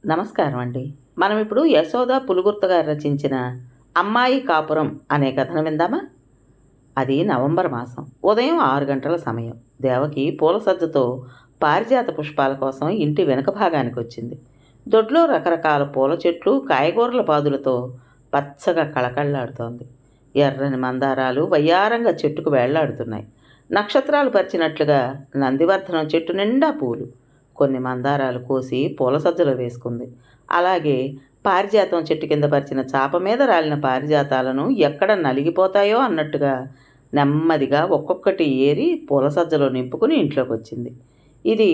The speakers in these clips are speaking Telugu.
నమస్కారం అండి. మనం ఇప్పుడు యశోద పులుగుర్త గారు రచించిన 'అమ్మాయి కాపురం' అనే కథను విందామా? అది నవంబర్ మాసం. ఉదయం 6 గంటల సమయం. దేవకి పూల సజ్జతో పారిజాత పుష్పాల కోసం ఇంటి వెనుక భాగానికొచ్చింది. దొడ్లో రకరకాల పూల చెట్లు, కాయగూరల పాదులతో పచ్చగా కళకళలాడుతోంది. ఎర్రని మందారాలు వయ్యారంగా చెట్టుకు వేళ్లాడుతున్నాయి. నక్షత్రాలు పరిచినట్లుగా నందివర్ధనం చెట్టు నిండా పూలు. కొన్ని మందారాలు కోసి పూల సజ్జలో వేసుకుంది. అలాగే పారిజాతం చెట్టు కింద పరిచిన చాప మీద రాలిన పారిజాతాలను ఎక్కడ నలిగిపోతాయో అన్నట్టుగా నెమ్మదిగా ఒక్కొక్కటి ఏరి పూల సజ్జలో నింపుకుని ఇంట్లోకి వచ్చింది. ఇది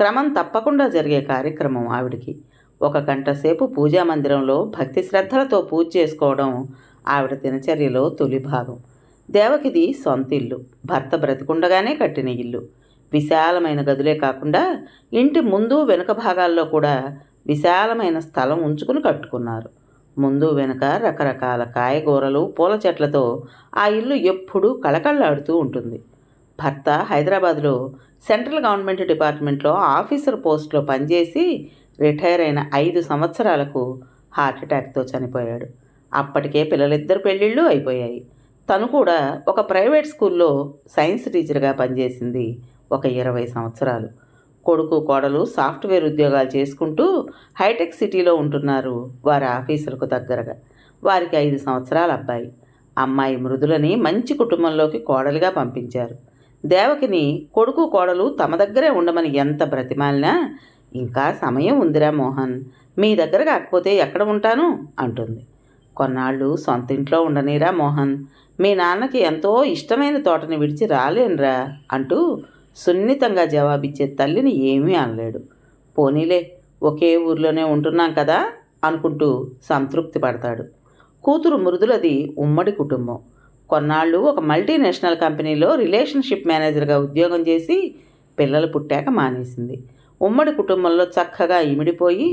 క్రమం తప్పకుండా జరిగే కార్యక్రమం ఆవిడికి. 1 గంట సేపు పూజా మందిరంలో భక్తి శ్రద్ధలతో పూజ చేసుకోవడం ఆవిడ దినచర్యలో తొలి భాగం. దేవకిది సొంత ఇల్లు. భర్త బ్రతికుండగానే కట్టిన ఇల్లు. విశాలమైన గదులే కాకుండా ఇంటి ముందు వెనుక భాగాల్లో కూడా విశాలమైన స్థలం ఉంచుకుని కట్టుకున్నారు. ముందు వెనుక రకరకాల కాయగూరలు, పూల చెట్లతో ఆ ఇల్లు ఎప్పుడూ కళకళలాడుతూ ఉంటుంది. భర్త హైదరాబాద్లో సెంట్రల్ గవర్నమెంట్ డిపార్ట్మెంట్లో ఆఫీసర్ పోస్ట్లో పనిచేసి రిటైర్ అయిన 5 సంవత్సరాలకు హార్ట్అటాక్తో చనిపోయాడు. అప్పటికే పిల్లలిద్దరు పెళ్ళిళ్ళు అయిపోయాయి. తను కూడా ఒక ప్రైవేట్ స్కూల్లో సైన్స్ టీచర్గా పనిచేసింది ఒక 20 సంవత్సరాలు. కొడుకు కోడలు సాఫ్ట్వేర్ ఉద్యోగాలు చేసుకుంటూ హైటెక్ సిటీలో ఉంటున్నారు వారి ఆఫీసులకు దగ్గరగా. వారికి 5 సంవత్సరాల అబ్బాయి. అమ్మాయి మృదులని మంచి కుటుంబంలోకి కోడలిగా పంపించారు. దేవకిని కొడుకు కోడలు తమ దగ్గరే ఉండమని ఎంత బ్రతిమాలినా, ఇంకా సమయం ఉందిరా మోహన్, మీ దగ్గర కాకపోతే ఎక్కడ ఉంటాను అంటుంది. కొన్నాళ్ళు సొంత ఇంట్లో ఉండనీరా మోహన్, మీ నాన్నకి ఎంతో ఇష్టమైన తోటని విడిచి రాలేనురా అంటూ సున్నితంగా జవాబిచ్చే తల్లిని ఏమీ అనలేడు. పోనీలే, ఒకే ఊర్లోనే ఉంటున్నాం కదా అనుకుంటూ సంతృప్తి పడతాడు. కూతురు మృదులది ఉమ్మడి కుటుంబం. కొన్నాళ్ళు ఒక మల్టీనేషనల్ కంపెనీలో రిలేషన్షిప్ మేనేజర్గా ఉద్యోగం చేసి పిల్లలు పుట్టాక మానేసింది. ఉమ్మడి కుటుంబంలో చక్కగా ఇమిడిపోయి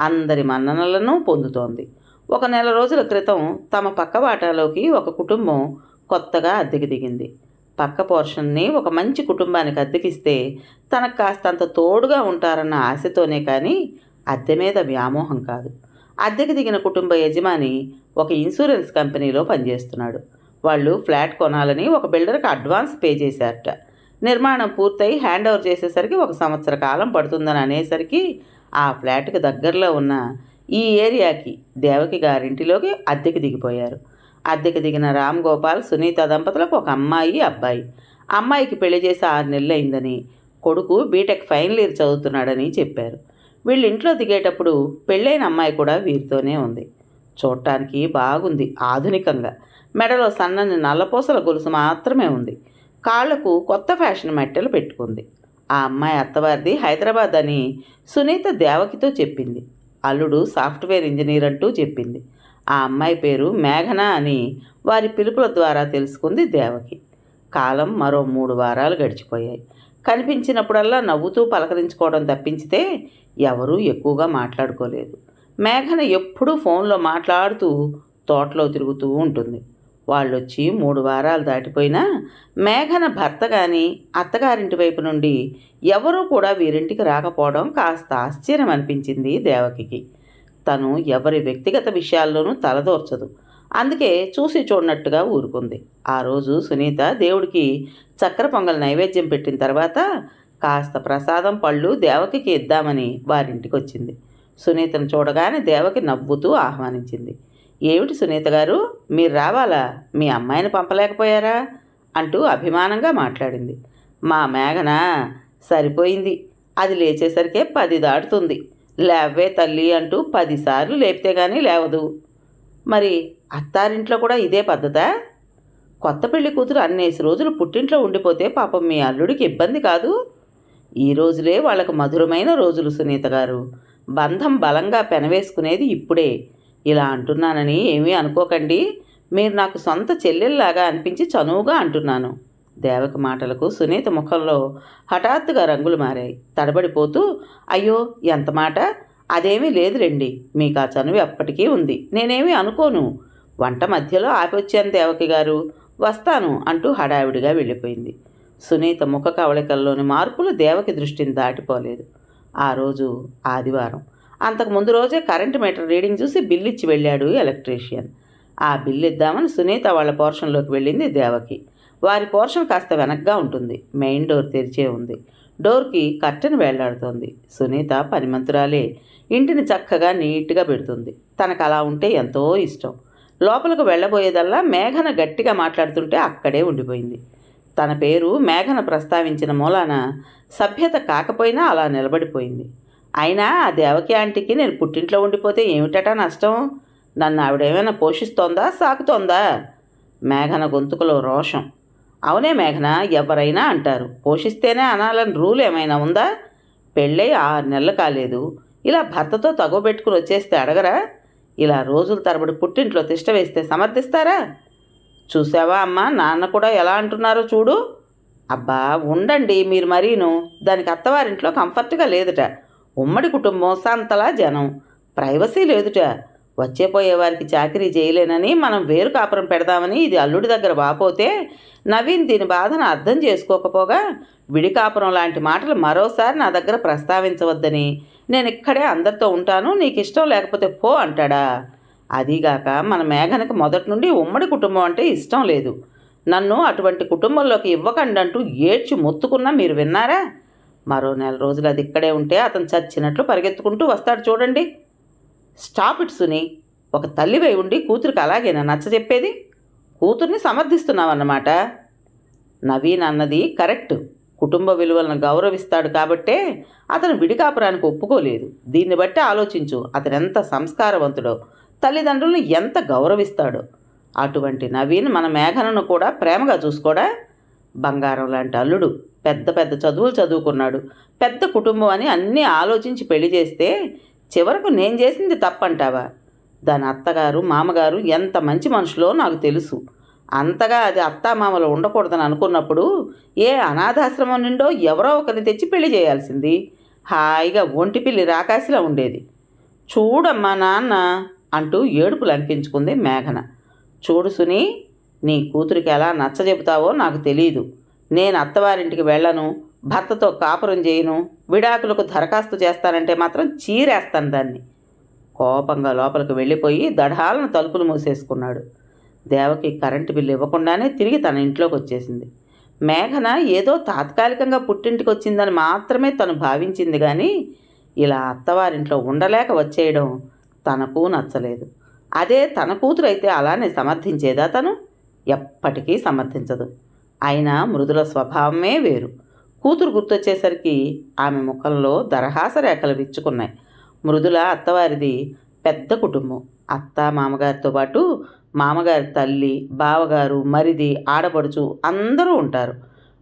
అందరి మన్ననలను పొందుతోంది. 1 నెల రోజుల క్రితం తమ పక్క వాటాలోకి ఒక కుటుంబం కొత్తగా అద్దెకి దిగింది. పక్క పోర్షన్ని ఒక మంచి కుటుంబానికి అద్దెకిస్తే తనకు కాస్తంత తోడుగా ఉంటారన్న ఆశతోనే కానీ అద్దె మీద వ్యామోహం కాదు. అద్దెకి దిగిన కుటుంబ యజమాని ఒక ఇన్సూరెన్స్ కంపెనీలో పనిచేస్తున్నాడు. వాళ్ళు ఫ్లాట్ కొనాలని ఒక బిల్డర్కి అడ్వాన్స్ పే చేశారట. నిర్మాణం పూర్తయి హ్యాండ్ ఓవర్ చేసేసరికి 1 సంవత్సర కాలం పడుతుందని అనేసరికి ఆ ఫ్లాట్కి దగ్గరలో ఉన్న ఈ ఏరియాకి దేవకి గారింటిలోకి అద్దెకి దిగిపోయారు. అద్దెకి దిగిన రామ్ గోపాల్, సునీత దంపతులకు ఒక అమ్మాయి, అబ్బాయి. అమ్మాయికి పెళ్లి చేసి 6 నెలలు అయిందని, కొడుకు బీటెక్ ఫైనల్ ఇయర్ చదువుతున్నాడని చెప్పారు. వీళ్ళ ఇంట్లో దిగేటప్పుడు పెళ్ళైన అమ్మాయి కూడా వీరితోనే ఉంది. చూడటానికి బాగుంది, ఆధునికంగా. మెడలో సన్నని నల్లపూసల గొలుసు మాత్రమే ఉంది. కాళ్లకు కొత్త ఫ్యాషన్ మెట్టెలు పెట్టుకుంది. ఆ అమ్మాయి అత్తవారిది హైదరాబాద్ అని సునీత దేవకితో చెప్పింది. అల్లుడు సాఫ్ట్వేర్ ఇంజనీర్ అంటూ చెప్పింది. ఆ అమ్మాయి పేరు మేఘన అని వారి పిలుపుల ద్వారా తెలుసుకుంది దేవకి. కాలం మరో 3 వారాలు గడిచిపోయాయి. కనిపించినప్పుడల్లా నవ్వుతూ పలకరించుకోవడం తప్పించితే ఎవరూ ఎక్కువగా మాట్లాడుకోలేదు. మేఘన ఎప్పుడూ ఫోన్లో మాట్లాడుతూ తోటలో తిరుగుతూ ఉంటుంది. వాళ్ళొచ్చి 3 వారాలు దాటిపోయినా మేఘన భర్త కానీ అత్తగారింటి వైపు నుండి ఎవరూ కూడా వీరింటికి రాకపోవడం కాస్త ఆశ్చర్యం అనిపించింది దేవకికి. తను ఎవరి వ్యక్తిగత విషయాల్లోనూ తలదోర్చదు. అందుకే చూసి చూడనట్టుగా ఊరుకుంది. ఆ రోజు సునీత దేవుడికి చక్కెర పొంగల్ నైవేద్యం పెట్టిన తర్వాత కాస్త ప్రసాదం, పళ్ళు దేవకికి ఇద్దామని వారింటికి వచ్చింది. సునీతను చూడగానే దేవకి నవ్వుతూ ఆహ్వానించింది. ఏమిటి సునీత గారు, మీరు రావాలా, మీ అమ్మాయిని పంపలేకపోయారా అంటూ అభిమానంగా మాట్లాడింది. మా మేఘన సరిపోయింది, అది లేచేసరికే 10 దాటుతుంది. లేవే తల్లి అంటూ 10 సార్లు లేపితే కానీ లేవదు. మరి అత్తారింట్లో కూడా ఇదే పద్ధతా? కొత్త పెళ్లి కూతురు అన్నేసి రోజులు పుట్టింట్లో ఉండిపోతే పాపం మీ అల్లుడికి ఇబ్బంది కాదు? ఈ రోజులే వాళ్ళకు మధురమైన రోజులు సునీత గారు. బంధం బలంగా పెనవేసుకునేది ఇప్పుడే. ఇలా అంటున్నానని ఏమీ అనుకోకండి. మీరు నాకు సొంత చెల్లెల్లాగా అనిపించి చనువుగా అంటున్నాను. దేవకి మాటలకు సునీత ముఖంలో హఠాత్తుగా రంగులు మారాయి. తడబడిపోతూ, అయ్యో ఎంత మాట, అదేమీ లేదులేండి, మీకు ఆ చనువు ఎప్పటికీ ఉంది, నేనేమీ అనుకోను. వంట మధ్యలో ఆపొచ్చాను దేవకి గారు, వస్తాను అంటూ హడావిడిగా వెళ్ళిపోయింది. సునీత ముఖ కవళికల్లోని మార్పులు దేవకి దృష్టిని దాటిపోలేదు. ఆ రోజు ఆదివారం. అంతకు ముందు రోజే కరెంటు మీటర్ రీడింగ్ చూసి బిల్లు ఇచ్చి వెళ్ళాడు ఎలక్ట్రీషియన్. ఆ బిల్లు ఇద్దామని సునీత వాళ్ళ పోర్షన్లోకి వెళ్ళింది దేవకి. వారి పోర్షన్ కాస్త వెనక్గా ఉంటుంది. మెయిన్ డోర్ తెరిచే ఉంది. డోర్కి కర్టెన్ వేళ్లాడుతోంది. సునీత పనిమంతురాలే. ఇంటిని చక్కగా నీట్గా పెడుతుంది. తనకు అలా ఉంటే ఎంతో ఇష్టం. లోపలికి వెళ్ళబోయేదల్లా మేఘన గట్టిగా మాట్లాడుతుంటే అక్కడే ఉండిపోయింది. తన పేరు మేఘన ప్రస్తావించిన మూలాన సభ్యత కాకపోయినా అలా నిలబడిపోయింది. అయినా ఆ దేవకి ఆంటీకి నేను పుట్టింట్లో ఉండిపోతే ఏమిటట నష్టం? నన్ను ఆవిడేమైనా పోషిస్తోందా, సాకుతోందా? మేఘన గొంతుకులో రోషం. అవునే మేఘన, ఎవరైనా అంటారు. పోషిస్తేనే అనాలని రూల్ ఏమైనా ఉందా? పెళ్ళై 6 నెలలు కాలేదు. ఇలా భర్తతో తగవబెట్టుకుని వచ్చేస్తే అడగరా? ఇలా రోజుల తరబడి పుట్టింట్లో తిష్ట వేస్తే సమర్థిస్తారా? చూసావా అమ్మా, నాన్న కూడా ఎలా అంటున్నారో చూడు. అబ్బా ఉండండి మీరు మరీను. దానికి అత్తవారింట్లో కంఫర్ట్గా లేదుట. ఉమ్మడి కుటుంబం, సంతలా జనం, ప్రైవసీ లేదుట. వచ్చేపోయే వారికి చాకరీ చేయలేనని మనం వేరు కాపురం పెడదామని ఇది అల్లుడి దగ్గర వాపోతే నవీన్ దీని బాధను అర్థం చేసుకోకపోగా విడి కాపురం లాంటి మాటలు మరోసారి నా దగ్గర ప్రస్తావించవద్దని, నేను ఇక్కడే అందరితో ఉంటాను, నీకు ఇష్టం లేకపోతే పో అంటాడా? అదీగాక మన మేఘనకి మొదటి నుండి ఉమ్మడి కుటుంబం అంటే ఇష్టం లేదు. నన్ను అటువంటి కుటుంబంలోకి ఇవ్వకండంటూ ఏడ్చి మొత్తుకున్నా మీరు విన్నారా? మరో 4 నెలలు అది ఇక్కడే ఉంటే అతను చచ్చినట్లు పరిగెత్తుకుంటూ వస్తాడు చూడండి. Stop it Suni. ఒక తల్లివై ఉండి కూతురికి అలాగేనా నచ్చజెప్పేది? కూతుర్ని సమర్థిస్తున్నావన్నమాట. నవీన్ అన్నది కరెక్ట్. కుటుంబ విలువలను గౌరవిస్తాడు కాబట్టే అతను విడికాపురానికి ఒప్పుకోలేదు. దీన్ని బట్టి ఆలోచించు అతను ఎంత సంస్కారవంతుడో, తల్లిదండ్రులను ఎంత గౌరవిస్తాడో. అటువంటి నవీన్ మన మేఘనను కూడా ప్రేమగా చూసుకోడా? బంగారం లాంటి అల్లుడు, పెద్ద పెద్ద చదువులు చదువుకున్నాడు, పెద్ద కుటుంబం అని అన్నీ ఆలోచించి పెళ్లి చేస్తే చివరకు నేను చేసింది తప్పంటావా? దాని అత్తగారు మామగారు ఎంత మంచి మనుషులో నాకు తెలుసు. అంతగా అది అత్తామామలు ఉండకూడదని అనుకున్నప్పుడు ఏ అనాథాశ్రమం నుండో ఎవరో ఒకరిని తెచ్చి పెళ్లి చేయాల్సింది. హాయిగా ఒంటిపిల్లి రాకాసిలా ఉండేది. చూడమ్మా నాన్న అంటూ ఏడుపులు అనిపించుకుంది మేఘన. చూడు సునీ, నీ కూతురికి ఎలా నచ్చజెపుతావో నాకు తెలియదు. నేను అత్తవారింటికి వెళ్ళను, భర్తతో కాపురం చేయను, విడాకులకు దరఖాస్తు చేస్తానంటే మాత్రం చీరేస్తాను దాన్ని. కోపంగా లోపలికి వెళ్ళిపోయి దఢాలను తలుపులు మూసేసుకున్నాడు. దేవకి కరెంటు బిల్లు ఇవ్వకుండానే తిరిగి తన ఇంట్లోకి వచ్చేసింది. మేఘన ఏదో తాత్కాలికంగా పుట్టింటికి వచ్చిందని మాత్రమే తను భావించింది కానీ ఇలా అత్తవారింట్లో ఉండలేక వచ్చేయడం తనకు నచ్చలేదు. అదే తన కూతురు అయితే అలానే సమర్థించేదా? తను ఎప్పటికీ సమర్థించదు. అయినా మృదుల స్వభావమే వేరు. కూతురు గుర్తొచ్చేసరికి ఆమె ముఖంలో దరహాస రేఖలు విచ్చుకున్నాయి. మృదుల అత్తవారిది పెద్ద కుటుంబం. అత్త మామగారితో పాటు మామగారి తల్లి, బావగారు, మరిది, ఆడపడుచు అందరూ ఉంటారు.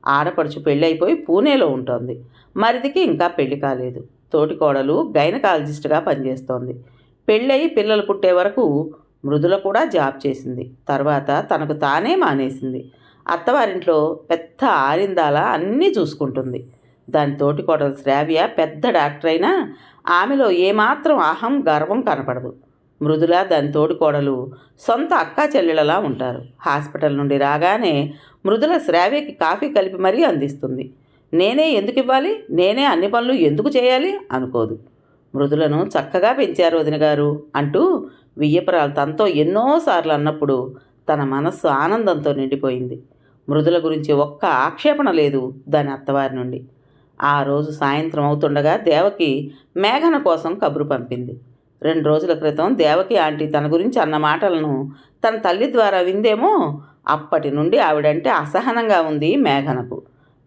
ఆడపడుచు పెళ్ళైపోయి పూణేలో ఉంటుంది. మరిదికి ఇంకా పెళ్లి కాలేదు. తోటికోడలు గైనకాలజిస్ట్గా పనిచేస్తోంది. పెళ్ళయి పిల్లలు పుట్టే వరకు మృదుల కూడా జాబ్ చేసింది. తర్వాత తనకు తానే మానేసింది. అత్తవారింట్లో పెద్ద ఆరిందాల అన్నీ చూసుకుంటుంది. దాని తోటికోడలు శ్రావ్య పెద్ద డాక్టర్ అయినా ఆమెలో ఏమాత్రం అహం గర్వం కనపడదు. మృదుల దాని తోడికోడలు సొంత అక్కా చెల్లెళ్ళలా ఉంటారు. హాస్పిటల్ నుండి రాగానే మృదుల శ్రావ్యకి కాఫీ కలిపి మరీ అందిస్తుంది. నేనే ఎందుకు ఇవ్వాలి, నేనే అన్ని పనులు ఎందుకు చేయాలి అనుకోదు. మృదులను చక్కగా పెంచారు వదిన గారు అంటూ వియ్యపురాలు తనతో ఎన్నోసార్లు అన్నప్పుడు తన మనస్సు ఆనందంతో నిండిపోయింది. మృదుల గురించి ఒక్క ఆక్షేపణ లేదు దాని అత్తవారి నుండి. ఆ రోజు సాయంత్రం అవుతుండగా దేవకి మేఘన కోసం కబురు పంపింది. 2 రోజుల క్రితం దేవకి ఆంటీ తన గురించి అన్న మాటలను తన తల్లి ద్వారా విందేమో. అప్పటి నుండి ఆవిడంటే అసహనంగా ఉంది మేఘనకు.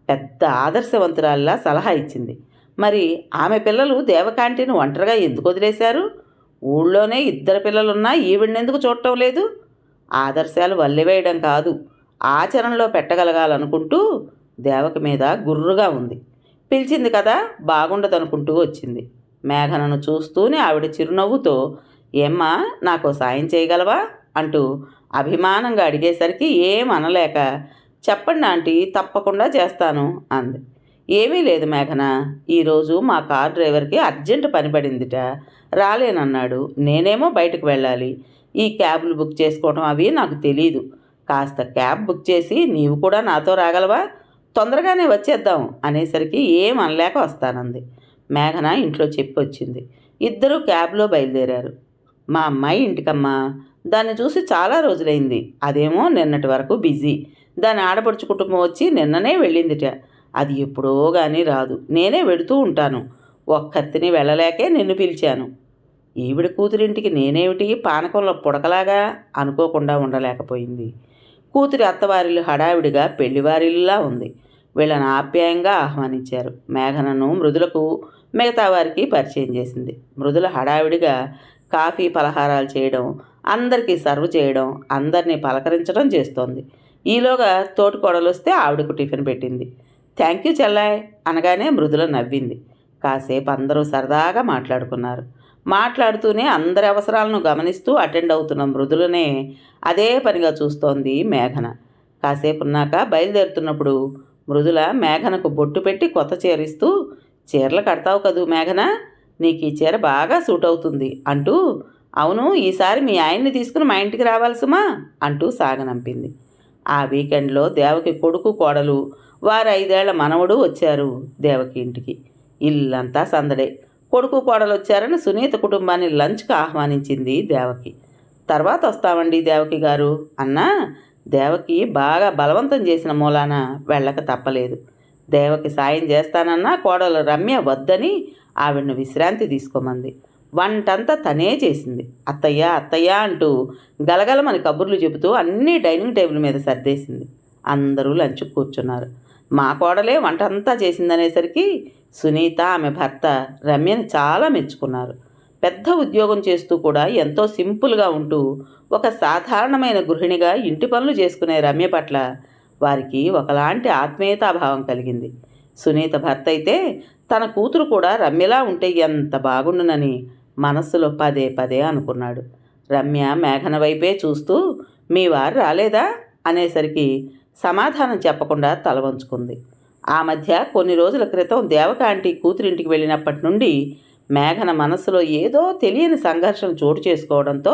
పెద్ద ఆదర్శవంతురాల్లా సలహా ఇచ్చింది. మరి ఆమె పిల్లలు దేవకాంటీని ఒంటరిగా ఎందుకు వదిలేశారు? ఊళ్ళోనే 2 పిల్లలున్నా ఈవిడెందుకు చూడటం లేదు? ఆదర్శాలు వల్లెవేయడం కాదు, ఆచరణలో పెట్టగలగాలనుకుంటూ దేవకి మీద గుర్రుగా ఉంది. పిలిచింది కదా, బాగుండదనుకుంటూ వచ్చింది. మేఘనను చూస్తూనే ఆవిడ చిరునవ్వుతో, ఏమ్మా నాకు సాయం చేయగలవా అంటూ అభిమానంగా అడిగేసరికి ఏమనలేక, చెప్పండి ఆంటీ, తప్పకుండా చేస్తాను అంది. ఏమీ లేదు మేఘన, ఈరోజు మా కార్ డ్రైవర్కి అర్జెంటు పని పడిందిట, రాలేనన్నాడు. నేనేమో బయటకు వెళ్ళాలి. ఈ క్యాబ్లు బుక్ చేసుకోవడం అవి నాకు తెలీదు. కాస్త క్యాబ్ బుక్ చేసి నీవు కూడా నాతో రాగలవా? తొందరగానే వచ్చేద్దాం అనేసరికి ఏమనలేక వస్తానంది. మేఘన ఇంట్లో చెప్పి వచ్చింది. ఇద్దరూ క్యాబ్లో బయలుదేరారు. మా అమ్మాయి ఇంటికమ్మా. దాన్ని చూసి చాలా రోజులైంది. అదేమో నిన్నటి వరకు బిజీ. దాని ఆడపడుచు కుటుంబం వచ్చి నిన్ననే వెళ్ళిందిట. అది ఎప్పుడో కానీ రాదు. నేనే వెడుతూ ఉంటాను. ఒక్కర్తిని వెళ్ళలేకే నిన్ను పిలిచాను. ఈవిడ కూతురింటికి నేనేమిటి పానకంలో పుడకలాగా అనుకోకుండా ఉండలేకపోయింది. కూతురి అత్తవారిల్లు హడావిడిగా పెళ్లివారిల్లా ఉంది. వీళ్ళని ఆప్యాయంగా ఆహ్వానించారు. మేఘనను మృదులకు మిగతా వారికి పరిచయం చేసింది. మృదుల హడావిడిగా కాఫీ పలహారాలు చేయడం, అందరికీ సర్వ్ చేయడం, అందరినీ పలకరించడం చేస్తోంది. ఈలోగా తోటికోడలు వస్తే ఆవిడకు టిఫిన్ పెట్టింది. థ్యాంక్ యూ చెల్లాయ్ అనగానే మృదుల నవ్వింది. కాసేపు అందరూ సరదాగా మాట్లాడుకున్నారు. మాట్లాడుతూనే అందరి అవసరాలను గమనిస్తూ అటెండ్ అవుతున్న మృదులనే అదే పనిగా చూస్తోంది మేఘన. కాసేపున్నాక బయలుదేరుతున్నప్పుడు మృదుల మేఘనకు బొట్టు పెట్టి కొత్త చీర ఇస్తూ, చీరలు కడతావు కదూ మేఘన, నీకు ఈ చీర బాగా సూట్ అవుతుంది అంటూ, అవును ఈసారి మీ ఆయన్ని తీసుకుని మా ఇంటికి రావాలి సుమా అంటూ సాగనంపింది. ఆ వీకెండ్లో దేవకి కొడుకు కోడలు వారి 5 ఏళ్ల మనవడు వచ్చారు దేవకి ఇంటికి. ఇల్లంతా సందడే. కొడుకు కోడలు వచ్చారని సునీత కుటుంబాన్ని లంచ్కి ఆహ్వానించింది దేవకి. తర్వాత వస్తామండి దేవకి గారు అన్నా దేవకి బాగా బలవంతం చేసిన మూలాన వెళ్ళక తప్పలేదు. దేవకి సాయం చేస్తానన్నా కోడలు రమ్య వద్దని ఆవిడను విశ్రాంతి తీసుకోమంది. వంటంతా తనే చేసింది. అత్తయ్య అత్తయ్య అంటూ గలగలమని కబుర్లు చెబుతూ అన్నీ డైనింగ్ టేబుల్ మీద సర్దేసింది. అందరూ లంచ్కి కూర్చున్నారు. మా కోడలే వంట అంతా చేసిందనేసరికి సునీత ఆమె భర్త రమ్యని చాలా మెచ్చుకున్నారు. పెద్ద ఉద్యోగం చేస్తూ కూడా ఎంతో సింపుల్గా ఉంటూ ఒక సాధారణమైన గృహిణిగా ఇంటి పనులు చేసుకునే రమ్య పట్ల వారికి ఒకలాంటి ఆత్మీయతాభావం కలిగింది. సునీత భర్త అయితే తన కూతురు కూడా రమ్యలా ఉంటే ఎంత బాగుండునని మనస్సులో పదే పదే అనుకున్నాడు. రమ్య మేఘన వైపే చూస్తూ మీ వారు రాలేదా అనేసరికి సమాధానం చెప్పకుండా తల వంచుకుంది. ఆ మధ్య కొన్ని రోజుల క్రితం దేవకాంటి కూతురింటికి వెళ్ళినప్పటి నుండి మేఘన మనసులో ఏదో తెలియని సంఘర్షణ చోటు చేసుకోవడంతో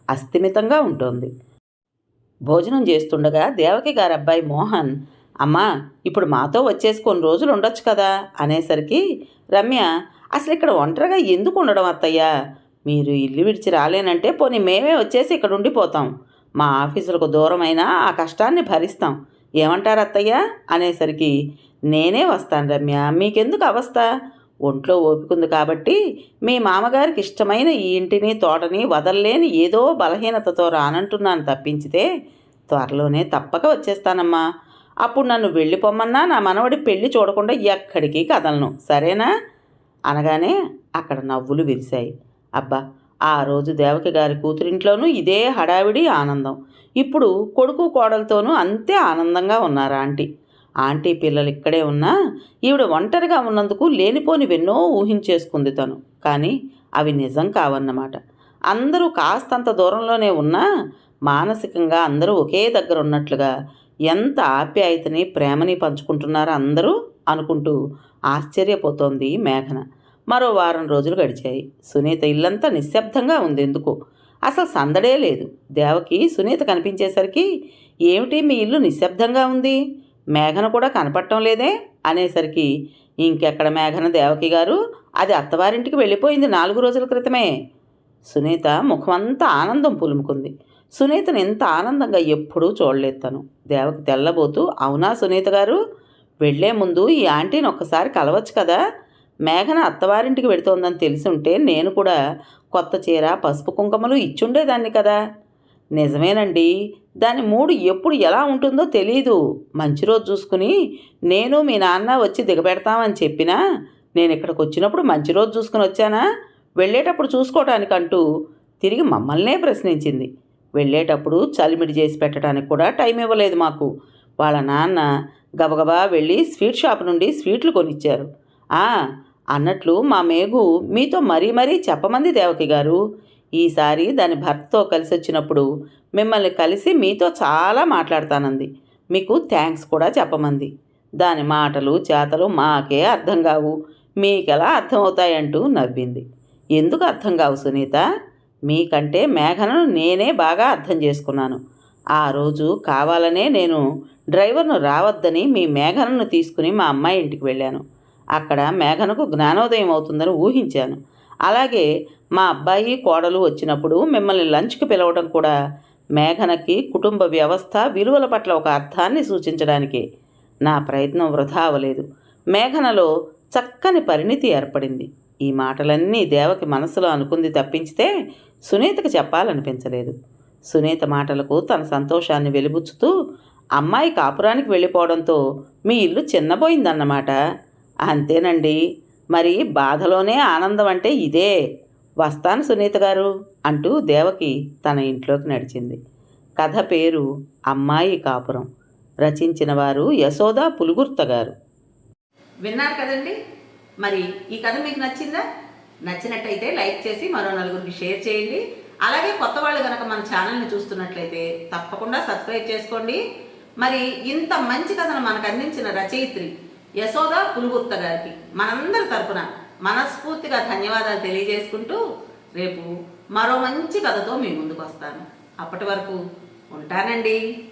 అస్థిమితంగా ఉంటుంది. భోజనం చేస్తుండగా దేవకి గారి అబ్బాయి మోహన్, అమ్మా ఇప్పుడు మాతో వచ్చేసి కొన్ని రోజులు ఉండొచ్చు కదా అనేసరికి రమ్య, అసలు ఇక్కడ ఒంటరిగా ఎందుకు ఉండడం అత్తయ్యా, మీరు ఇల్లు విడిచి రాలేనంటే పోనీ మేమే వచ్చేసి ఇక్కడ ఉండిపోతాం. మా ఆఫీసులకు దూరమైనా ఆ కష్టాన్ని భరిస్తాం. ఏమంటారు అత్తయ్య అనేసరికి నేనే వస్తాను రమ్య, మీకెందుకు అవస్థ, ఒంట్లో ఓపికంది కాబట్టి మీ మామగారికి ఇష్టమైన ఈ ఇంటిని తోటని వదల్లేని ఏదో బలహీనతతో రానంటున్నాను తప్పించితే త్వరలోనే తప్పక వచ్చేస్తానమ్మా. అప్పుడు నన్ను వెళ్ళిపోమ్మన్నా నా మనవడి పెళ్లి చూడకుండా ఎక్కడికి కదలను, సరేనా అనగానే అక్కడ నవ్వులు విరిశాయి. అబ్బా, ఆ రోజు దేవకి గారి కూతురింట్లోనూ ఇదే హడావిడి ఆనందం. ఇప్పుడు కొడుకు కోడలతోనూ అంతే ఆనందంగా ఉన్నారు ఆంటీ పిల్లలు ఇక్కడే ఉన్నా ఈవిడ ఒంటరిగా ఉన్నందుకు లేనిపోనివెన్నో ఊహించేసుకుంది తను. కానీ అవి నిజం కావన్నమాట. అందరూ కాస్తంత దూరంలోనే ఉన్నా మానసికంగా అందరూ ఒకే దగ్గర ఉన్నట్లుగా ఎంత ఆప్యాయతని ప్రేమని పంచుకుంటున్నారో అందరూ అనుకుంటూ ఆశ్చర్యపోతోంది మేఘన. మరో వారం రోజులు గడిచాయి. సునీత ఇల్లంతా నిశ్శబ్దంగా ఉంది. ఎందుకు అసలు సందడే లేదు. దేవకి సునీత కనిపించేసరికి ఏమిటి మీ ఇల్లు నిశ్శబ్దంగా ఉంది, మేఘన కూడా కనపడటం లేదే అనేసరికి ఇంకెక్కడ మేఘన దేవకి గారు, అది అత్తవారింటికి వెళ్ళిపోయింది 4 రోజుల క్రితమే. సునీత ముఖమంతా ఆనందం పులుముకుంది. సునీతను ఎంత ఆనందంగా ఎప్పుడూ చూడలేదు తను. దేవకి తెల్లబోతూ, అవునా సునీత గారు, వెళ్లే ముందు ఈ ఆంటీని ఒక్కసారి కలవచ్చు కదా, మేఘన అత్తవారింటికి వెళుతోందని తెలిసి ఉంటే నేను కూడా కొత్త చీర పసుపు కుంకుమలు ఇచ్చుండేదాన్ని కదా. నిజమేనండి, దాని మూడు ఎప్పుడు ఎలా ఉంటుందో తెలీదు. మంచి రోజు చూసుకుని నేను మీ నాన్న వచ్చి దిగబెడతామని చెప్పినా నేను ఇక్కడికి వచ్చినప్పుడు మంచి రోజు చూసుకుని వచ్చానా, వెళ్ళేటప్పుడు చూసుకోవటానికంటూ తిరిగి మమ్మల్నే ప్రశ్నించింది. వెళ్ళేటప్పుడు చలిమిడి చేసి పెట్టడానికి కూడా టైం ఇవ్వలేదు మాకు. వాళ్ళ నాన్న గబగబా వెళ్ళి స్వీట్ షాప్ నుండి స్వీట్లు కొనిచ్చారు. అన్నట్లు మా మేఘు మీతో మరీ చెప్పమంది దేవకి గారు. ఈసారి దాని భర్తతో కలిసి వచ్చినప్పుడు మిమ్మల్ని కలిసి మీతో చాలా మాట్లాడతానంది. మీకు థ్యాంక్స్ కూడా చెప్పమంది. దాని మాటలు చేతలు మాకే అర్థం కావు, మీకెలా అర్థమవుతాయంటూ నవ్వింది. ఎందుకు అర్థం కావు సునీత, మీకంటే మేఘనను నేనే బాగా అర్థం చేసుకున్నాను. ఆ రోజు కావాలనే నేను డ్రైవర్ను రావద్దని మీ మేఘనను తీసుకుని మా అమ్మాయి ఇంటికి వెళ్ళాను. అక్కడ మేఘనకు జ్ఞానోదయం అవుతుందని ఊహించాను. అలాగే మా అబ్బాయి కోడలు వచ్చినప్పుడు మిమ్మల్ని లంచ్కి పిలవడం కూడా మేఘనకి కుటుంబ వ్యవస్థ విలువల పట్ల ఒక అర్థాన్ని సూచించడానికి. నా ప్రయత్నం వృధా అవ్వలేదు. మేఘనలో చక్కని పరిణితి ఏర్పడింది. ఈ మాటలన్నీ దేవకి మనసులో అనుకుంది తప్పించితే సునీతకి చెప్పాలనిపించలేదు. సునీత మాటలకు తన సంతోషాన్ని వెలిబుచ్చుతూ, అమ్మాయి కాపురానికి వెళ్ళిపోవడంతో మీ ఇల్లు చిన్నబోయిందన్నమాట. అంతేనండి, మరి బాధలోనే ఆనందం అంటే ఇదే. వస్తాను సునీత గారు అంటూ దేవకి తన ఇంట్లోకి నడిచింది. కథ పేరు అమ్మాయి కాపురం. రచించిన వారు యశోద పులుగుర్త గారు. విన్నారు కదండి. మరి ఈ కథ మీకు నచ్చిందా? నచ్చినట్టయితే లైక్ చేసి మరో నలుగురికి షేర్ చేయండి. అలాగే కొత్త వాళ్ళు కనుక మన ఛానల్ని చూస్తున్నట్లయితే తప్పకుండా సబ్స్క్రైబ్ చేసుకోండి. మరి ఇంత మంచి కథను మనకు అందించిన రచయిత్రి యశోద పులుగుర్త గారికి మనందరి తరపున మనస్ఫూర్తిగా ధన్యవాదాలు తెలియజేసుకుంటూ రేపు మరో మంచి కథతో మీ ముందుకు వస్తాను. అప్పటి వరకు ఉంటానండి.